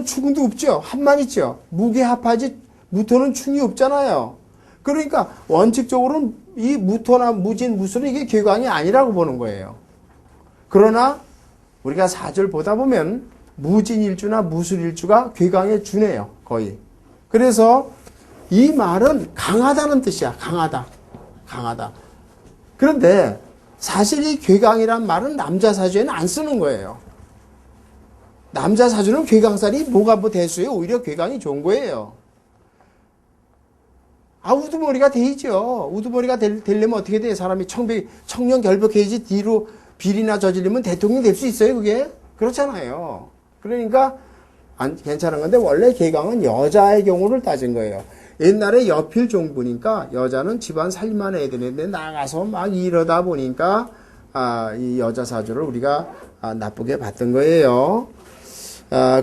충도 없죠. 합만 있죠. 무게합하지 무토는 충이 없잖아요. 그러니까 원칙적으로는 이 무토나 무진, 무술은 이게 괴강이 아니라고 보는 거예요. 그러나 우리가 사주를 보다 보면 무진일주나 무술일주가 괴강에 준해요. 거의. 그래서 이 말은 강하다는 뜻이야. 강하다. 그런데 사실 이 괴강이란 말은 남자 사주에는 안 쓰는 거예요. 남자 사주는 괴강살이 뭐가 대수에 오히려 괴강이 좋은 거예요. 우두머리가 되죠. 우두머리가 되려면 어떻게 돼요? 사람이 청년결벽해야지 뒤로 비리나 저질리면 대통령이 될 수 있어요, 그게? 그렇잖아요. 그러니까 괜찮은 건데, 원래 괴강은 여자의 경우를 따진 거예요. 옛날에 여필 종부니까 여자는 집안 살림만 해야 되는데 나가서 막 이러다 보니까 이 여자 사주를 우리가 나쁘게 봤던 거예요.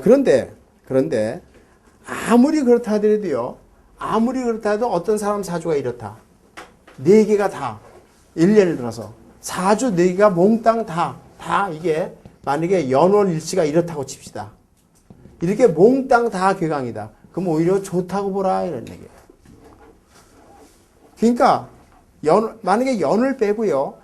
그런데 아무리 그렇다 하더라도요. 어떤 사람 사주가 이렇다. 4개가 다 예를 들어서 사주 4개가 몽땅 다 이게 만약에 연월일치가 이렇다고 칩시다. 이렇게 몽땅 다 괴강이다. 그럼 오히려 좋다고 보라 이런 얘기예요. 그러니까 만약에 연을 빼고요.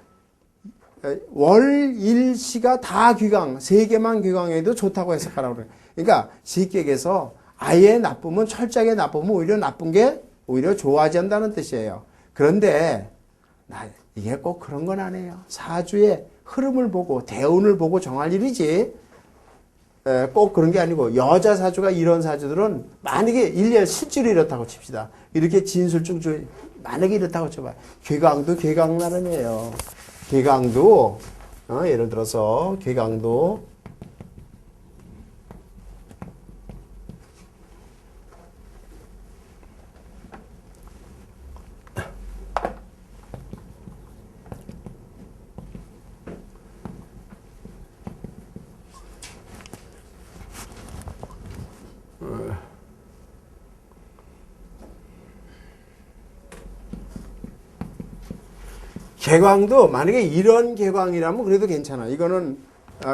월일시가 다 귀강, 3개만 귀강해도 좋다고 해석하라고 그래요. 그러니까 쉽게에서 아예 나쁘면, 철저하게 나쁘면 오히려 나쁜 게 오히려 좋아지 한다는 뜻이에요. 그런데 이게 꼭 그런 건 아니에요. 사주에 흐름을 보고 대운을 보고 정할 일이지 꼭 그런 게 아니고 여자 사주가 이런 사주들은 만약에 일리할 실제로 이렇다고 칩시다. 이렇게 진술중 만약에 이렇다고 쳐봐요. 괴강도 괴강 나름이에요. 괴강도 예를 들어서 괴강도 개광도 만약에 이런 개광이라면 그래도 괜찮아. 이거는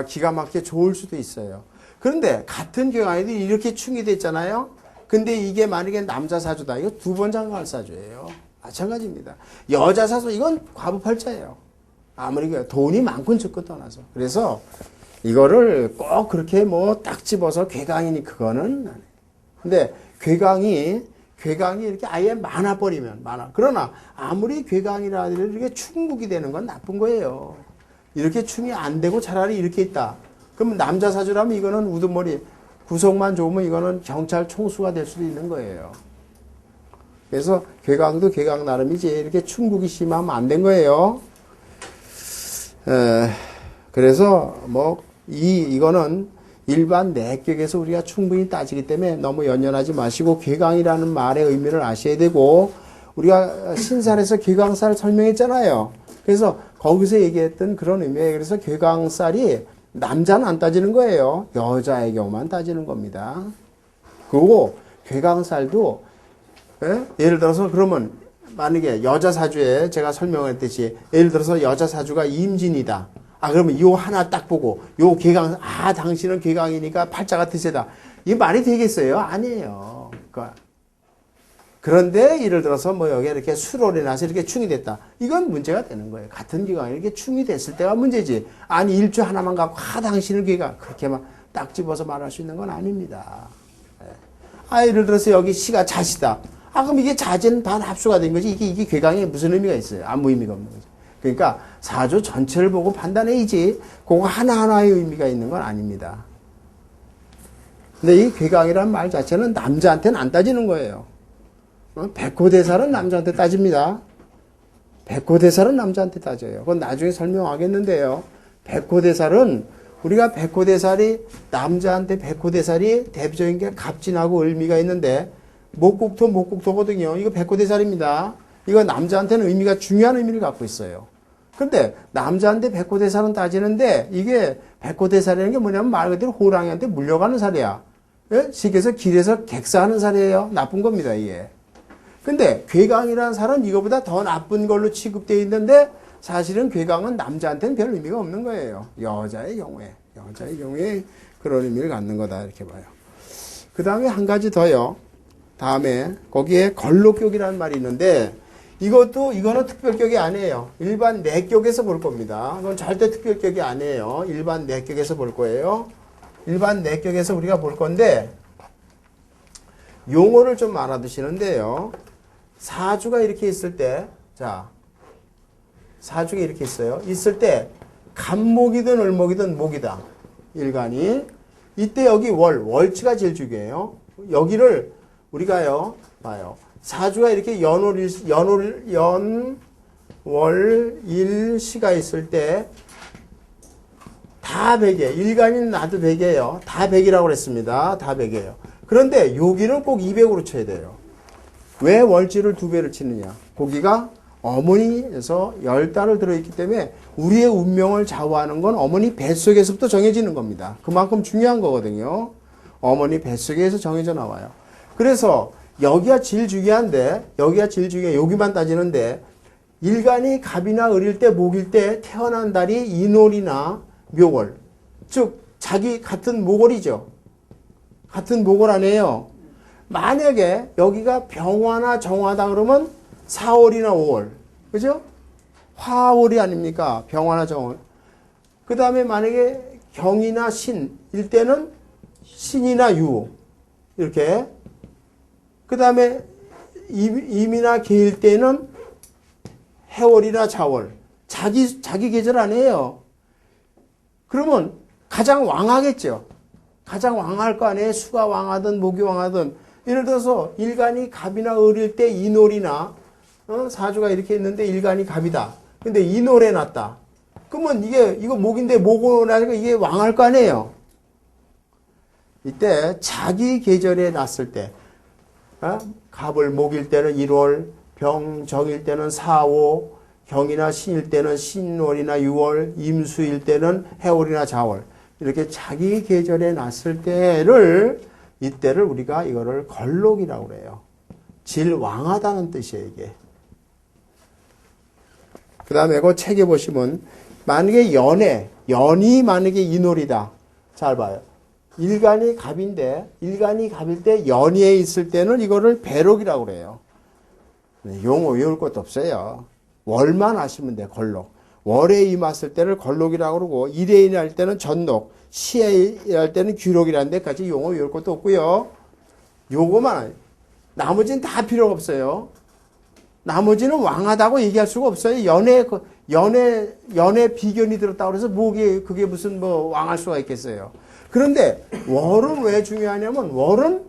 기가 막히게 좋을 수도 있어요. 그런데 같은 개광에도 이렇게 충이 됐잖아요. 근데 이게 만약에 남자 사주다. 이거 두 번 장가할 사주예요. 마찬가지입니다. 여자 사주 이건 과부팔자예요. 아무리 돈이 많건 적건 떠나서. 그래서 이거를 꼭 그렇게 뭐 딱 집어서 괴강이니 그거는 안 해요. 근데 괴강이 이렇게 아예 많아버리면 많아. 그러나 아무리 괴강이라 하더라도 이렇게 충국이 되는 건 나쁜 거예요. 이렇게 충이 안 되고 차라리 이렇게 있다. 그럼 남자 사주라면 이거는 우두머리 구성만 좋으면 이거는 경찰 총수가 될 수도 있는 거예요. 그래서 괴강도 괴강 나름이지 이렇게 충국이 심하면 안 된 거예요. 그래서 뭐 이거는 일반 내격에서 우리가 충분히 따지기 때문에 너무 연연하지 마시고 괴강이라는 말의 의미를 아셔야 되고 우리가 신살에서 괴강살 설명했잖아요. 그래서 거기서 얘기했던 그런 의미예요. 그래서 괴강살이 남자는 안 따지는 거예요. 여자의 경우만 따지는 겁니다. 그리고 괴강살도 예를 들어서 그러면 만약에 여자 사주에 제가 설명했듯이 예를 들어서 여자 사주가 임진이다. 그러면 요 하나 딱 보고, 요 괴강, 당신은 괴강이니까 팔자가 드세다. 이게 말이 되겠어요? 아니에요. 그러니까. 그런데, 예를 들어서 뭐 여기 이렇게 수월에 나서 이렇게 충이 됐다. 이건 문제가 되는 거예요. 같은 괴강이 이렇게 충이 됐을 때가 문제지. 아니, 일주 하나만 갖고, 당신은 괴강. 그렇게만 딱 집어서 말할 수 있는 건 아닙니다. 예를 들어서 여기 시가 자시다. 그럼 이게 자제는 반 합수가 된 거지. 이게 괴강에 무슨 의미가 있어요? 아무 의미가 없는 거죠. 그러니까 사주 전체를 보고 판단해야지 그거 하나하나의 의미가 있는 건 아닙니다. 근데 이 괴강이라는 말 자체는 남자한테는 안 따지는 거예요. 백호대살은 남자한테 따집니다. 백호대살은 남자한테 따져요. 그건 나중에 설명하겠는데요. 백호대살은 우리가 백호대살이 남자한테 백호대살이 대표적인 게 갑진하고 을미가 있는데 목국토거든요. 이거 백호대살입니다. 이거 남자한테는 의미가 중요한 의미를 갖고 있어요. 근데 남자한테 백호대살은 따지는데 이게 백호대살이라는 게 뭐냐면 말 그대로 호랑이한테 물려가는 살이야. 식에서 길에서 객사하는 살이에요. 나쁜 겁니다, 이게. 근데 괴강이라는 살은 이거보다 더 나쁜 걸로 취급되어 있는데 사실은 괴강은 남자한테는 별 의미가 없는 거예요. 여자의 경우에 그런 의미를 갖는 거다 이렇게 봐요. 그 다음에 한 가지 더요. 다음에 거기에 걸록격이라는 말이 있는데 이거는 특별격이 아니에요. 일반 내격에서 볼 겁니다. 이건 절대 특별격이 아니에요. 일반 내격에서 볼 거예요. 일반 내격에서 우리가 볼 건데 용어를 좀 알아두시는데요. 사주가 이렇게 있을 때, 사주가 이렇게 있어요. 있을 때 간목이든 을목이든 목이다. 일간이. 이때 여기 월치가 제일 중요해요. 여기를 우리가요, 봐요. 사주가 이렇게 연월일시가 있을 때 다 백이에요. 일간인 나도 백이에요. 다 백이라고 그랬습니다. 다 백이에요. 그런데 여기는 꼭 200으로 쳐야 돼요. 왜 월지를 2배를 치느냐? 거기가 어머니에서 10달을 들어있기 때문에 우리의 운명을 좌우하는 건 어머니 뱃속에서부터 정해지는 겁니다. 그만큼 중요한 거거든요. 어머니 뱃속에서 정해져 나와요. 그래서 여기가 제일 중요한데 여기만 따지는데 일간이 갑이나 을일 때 목일 때 태어난 달이 인월이나 묘월 즉 자기 같은 목월이죠. 같은 목월 아니에요. 만약에 여기가 병화나 정화다 그러면 4월이나 5월 그죠? 화월이 아닙니까? 병화나 정월. 그 다음에 만약에 경이나 신일 때는 신이나 유 이렇게 그 다음에 임이나 개일 때는 해월이나 자월. 자기 계절 아니에요. 그러면 가장 왕하겠죠. 가장 왕할 거 아니에요. 수가 왕하든 목이 왕하든. 예를 들어서 일간이 갑이나 을일 때 이놀이나 사주가 이렇게 있는데 일간이 갑이다. 근데 이놀에 났다. 그러면 이거 목인데 목으로 나니까 이게 왕할 거 아니에요. 이때 자기 계절에 났을 때 갑을 목일 때는 1월, 병정일 때는 4, 5, 경이나 신일 때는 신월이나 6월, 임수일 때는 해월이나 자월. 이렇게 자기 계절에 났을 이때를 우리가 이거를 걸록이라고 그래요. 질왕하다는 뜻이에요, 이게. 그 다음에 그 책에 보시면, 만약에 연이 만약에 인월이다. 잘 봐요. 일간이 갑인데, 일간이 갑일 때 연이에 있을 때는 이거를 배록이라고 그래요. 용어 외울 것도 없어요. 월만 아시면 돼, 걸록. 월에 임했을 때를 걸록이라고 그러고, 일에 임할 때는 전록, 시에 임할 때는 귀록이라는 데까지 용어 외울 것도 없고요. 요거만, 나머지는 다 필요가 없어요. 나머지는 왕하다고 얘기할 수가 없어요. 연애 비견이 들었다고 그래서 그게 무슨 왕할 수가 있겠어요. 그런데 월은 왜 중요하냐면, 월은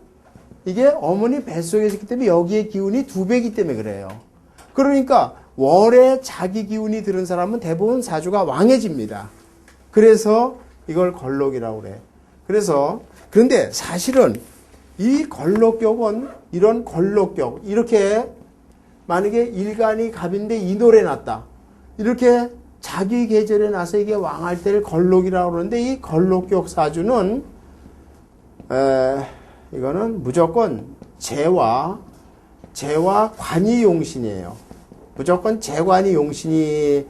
이게 어머니 뱃속에 있기 때문에 여기에 기운이 2배이기 때문에 그래요. 그러니까 월에 자기 기운이 들은 사람은 대부분 사주가 왕해집니다. 그래서 이걸 걸록이라고 그래. 그런데 사실은 이 걸록격은 이런 걸록격, 이렇게 만약에 일간이 갑인데 이놀에 났다. 이렇게 자기 계절에 나서 이게 왕할 때를 걸록이라고 그러는데 이 걸록격 사주는 이거는 무조건 재와 관이 용신이에요. 무조건 재관이 용신이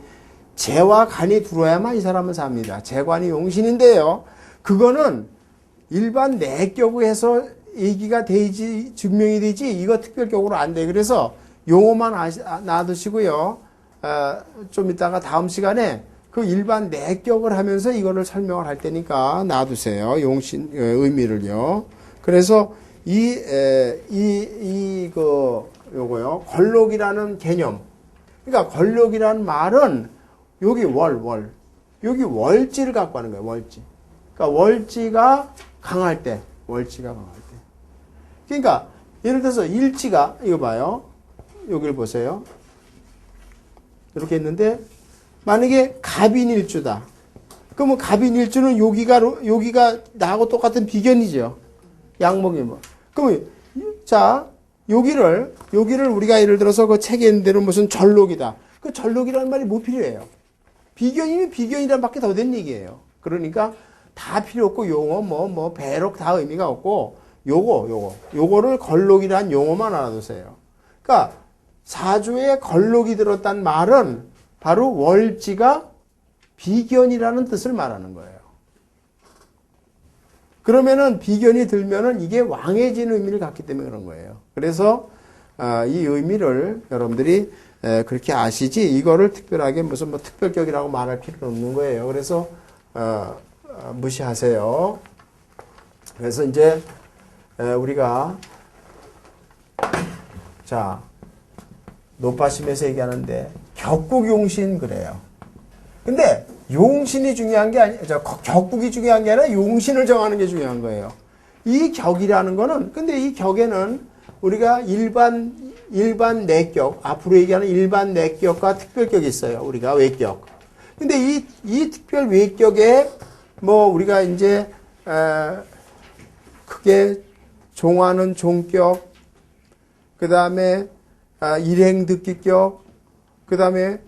재와 간이 들어야만 이 사람은 삽니다. 재관이 용신인데요. 그거는 일반 내격으로 해서 얘기가 되지 증명이 되지 이거 특별격으로 안 돼. 그래서 용어만 놔두시고요. 좀 이따가 다음 시간에 그 일반 내격을 하면서 이거를 설명을 할 테니까 놔두세요. 용신 의미를요. 그래서 요거요. 걸록이라는 개념. 그러니까 걸록이라는 말은 여기 여기 월지를 갖고 하는 거예요. 월지. 그러니까 월지가 강할 때. 그러니까 예를 들어서 일지가 이거 봐요. 여기를 보세요. 이렇게 했는데 만약에 갑인일주다. 그러면 갑인일주는 여기가 나하고 똑같은 비견이죠. 양목이 뭐. 그러면 자 여기를 우리가 예를 들어서 그 책에 있는 대로 무슨 전록이다. 그 전록이라는 말이 뭐 필요해요? 비견이면 비견이란 밖에 더 된 얘기예요. 그러니까 다 필요 없고 용어 배록 다 의미가 없고 요거를 걸록이라는 용어만 알아두세요. 그러니까 사주에 걸록이 들었단 말은 바로 월지가 비견이라는 뜻을 말하는 거예요. 그러면은 비견이 들면은 이게 왕해진 의미를 갖기 때문에 그런 거예요. 그래서 이 의미를 여러분들이 그렇게 아시지 이거를 특별하게 무슨 특별격이라고 말할 필요는 없는 거예요. 그래서 무시하세요. 그래서 이제 우리가 자 노파심에서 얘기하는데 격국용신 그래요. 근데 용신이 중요한 게 격국이 중요한 게 아니라 용신을 정하는 게 중요한 거예요. 이 격이라는 거는 근데 이 격에는 우리가 일반 내격 앞으로 얘기하는 일반 내격과 특별격이 있어요. 우리가 외격. 근데 이 특별 외격에 우리가 이제 크게 종하는 종격, 그 다음에 일행득기격, 그 다음에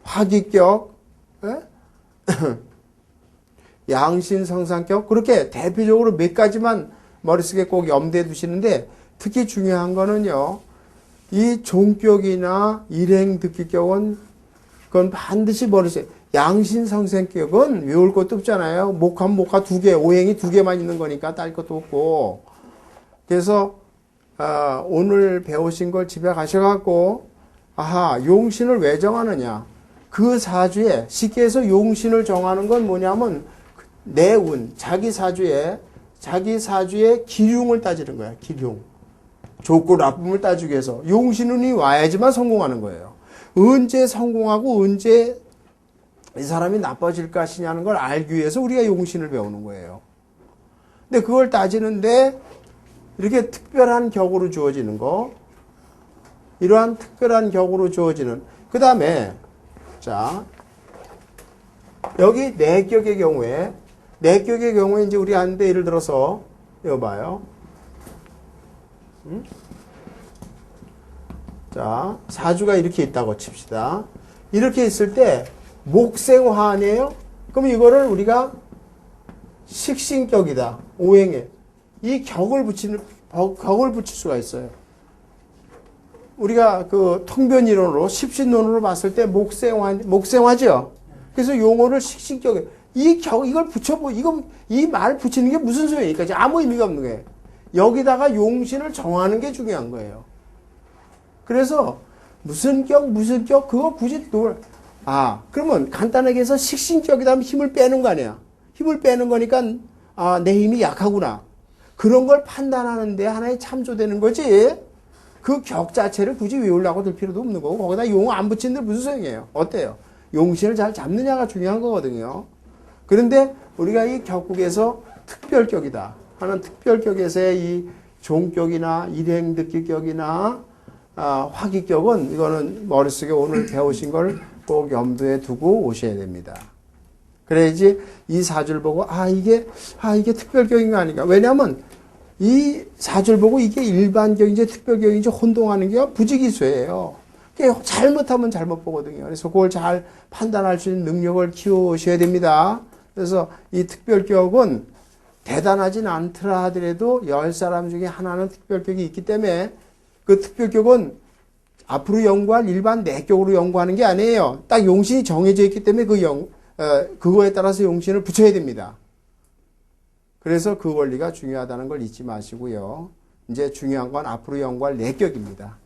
화기격, 양신성상격 그렇게 대표적으로 몇 가지만 머릿속에 꼭 염두에 두시는데 특히 중요한 거는요. 이 종격이나 일행득기격은 그건 반드시 머릿속에 양신성생격은 외울 것도 없잖아요. 목하면 목하 2개, 오행이 2개만 있는 거니까 딸 것도 없고 그래서 오늘 배우신 걸 집에 가셔갖고 용신을 왜 정하느냐 그 사주에 쉽게 해서 용신을 정하는 건 뭐냐면 내 운, 자기 사주에 기륭을 따지는 거야. 기륭. 좋고 나쁨을 따지기 위해서 용신운이 와야지만 성공하는 거예요. 언제 성공하고 언제 이 사람이 나빠질 것이냐는 걸 알기 위해서 우리가 용신을 배우는 거예요. 근데 그걸 따지는데 이렇게 특별한 격으로 주어지는 거, 이러한 특별한 격으로 주어지는, 그 다음에 자 여기 내격의 경우에 이제 우리 하는데 예를 들어서 이거 봐요. 자, 사주가 이렇게 있다고 칩시다. 이렇게 있을 때 목생화 아니에요? 그럼 이거를 우리가 식신격이다. 오행에. 이 격을 붙일 수가 있어요. 우리가 그 통변이론으로, 십신론으로 봤을 때 목생화죠? 그래서 용어를 식신격에, 이걸 이 말 붙이는 게 무슨 소용이니까 아무 의미가 없는 거예요. 여기다가 용신을 정하는 게 중요한 거예요. 그래서 무슨 격, 그거 굳이 그러면 간단하게 해서 식신격이다 하면 힘을 빼는 거 아니야. 힘을 빼는 거니까, 내 힘이 약하구나. 그런 걸 판단하는데 하나의 참조되는 거지. 그 격 자체를 굳이 외우려고 들 필요도 없는 거고, 거기다 용어 안 붙이는데 무슨 소용이에요? 어때요? 용신을 잘 잡느냐가 중요한 거거든요. 그런데 우리가 이 격국에서 특별격이다 하는 특별격에서의 이 종격이나 일행듣기격이나 화기격은 이거는 머릿속에 오늘 배우신 걸 꼭 염두에 두고 오셔야 됩니다. 그래야지 이 사주를 보고 이게 특별격인 거 아닌가. 왜냐하면 이 사주를 보고 이게 일반격인지 특별격인지 혼동하는 게 부지기수예요. 잘못하면 잘못 보거든요. 그래서 그걸 잘 판단할 수 있는 능력을 키우셔야 됩니다. 그래서 이 특별격은 대단하진 않더라 하더라도 10사람 중에 하나는 특별격이 있기 때문에 그 특별격은 앞으로 연구할 일반 내격으로 연구하는 게 아니에요. 딱 용신이 정해져 있기 때문에 그거에 따라서 용신을 붙여야 됩니다. 그래서 그 원리가 중요하다는 걸 잊지 마시고요. 이제 중요한 건 앞으로 연구할 내격입니다.